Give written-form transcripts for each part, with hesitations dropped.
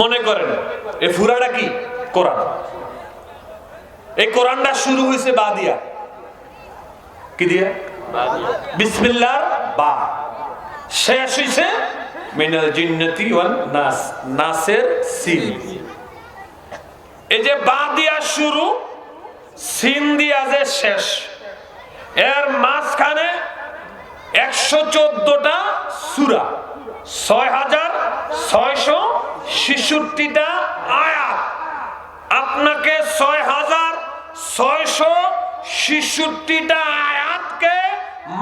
মনে করেন এই ফুরাটা কি কোরআন, এই কোরআনটা শুরু হয়েছে বা দিয়া, কি দিয়া? বিসমিল্লাহর বা। শেষ হয়েছে মিনাল জিন্নাতি ওয়ান নাস, নাসের সিন। এই যে বা দিয়া শুরু, সিন দিয়া যে শেষ, এর মাঝখানে 114টা সূরা, 6666টা আয়াত। আপনাকে 6666টা আয়াতকে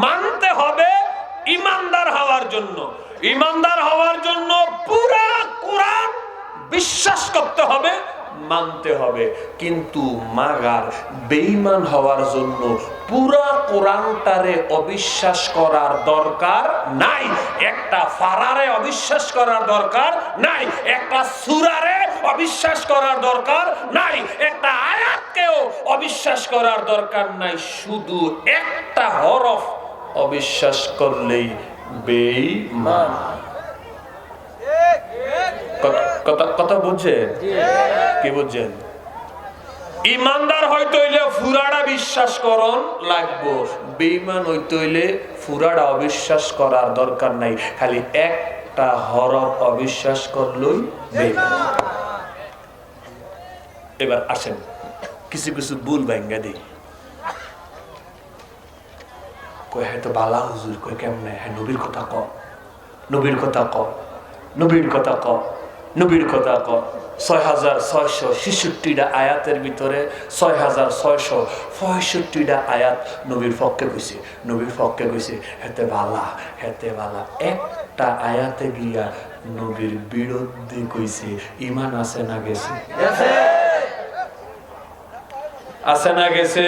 মানতে হবে ঈমানদার হওয়ার জন্য। ঈমানদার হওয়ার জন্য পুরা কোরআন বিশ্বাস করতে হবে, মানতে হবে। কিন্তু মাগার বেঈমান হওয়ার জন্য পুরা কোরআনটারে অবিশ্বাস করার দরকার নাই, একটা ফারারে অবিশ্বাস করার দরকার নাই, একটা সূরারে অবিশ্বাস করার দরকার নাই, একটা আয়াতকেও অবিশ্বাস করার দরকার নাই। শুধু একটা হরফ অবিশ্বাস করলেই বেঈমান। কথা বুঝছেন? কি বুঝছেন? ইমানদার হইতে হইলে ফুরাটা বিশ্বাস করন লাগবো, বেঈমান হইতে হইলে ফুরাটা অবিশ্বাস করার দরকার নাই, খালি একটা হরফ অবিশ্বাস করলেই বেঈমান। এবার আসেন কিছু কিছু ভুল ভাঙ্গা দিই। কই হয়তো বালা হুজুর, কই কেমনে? হ্যাঁ, নবীর কথা ক, নবীর কথা ক, নবীর কথা ক, নবীর কথা ক। 6666টা আয়াতের ভিতরে 6665টা আয়াত নবীর পক্ষে কইছে, নবীর পক্ষে কইছে, হেতে বালা, হেতে বালা। একটা আয়াতে গিয়া নবীর বিরুদ্ধে কইছে। ঈমান আছে না গেছে? আছে না গেছে?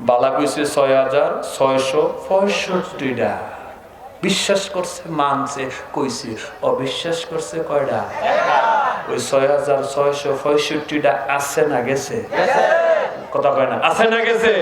বালা কইছে 6665টা, বিশ্বাস করছে, মানছে, কইছে। অবিশ্বাস করছে কয়টা? ওই 6665টা আছে না গেছে? কথা কয় না, আছে না গেছে?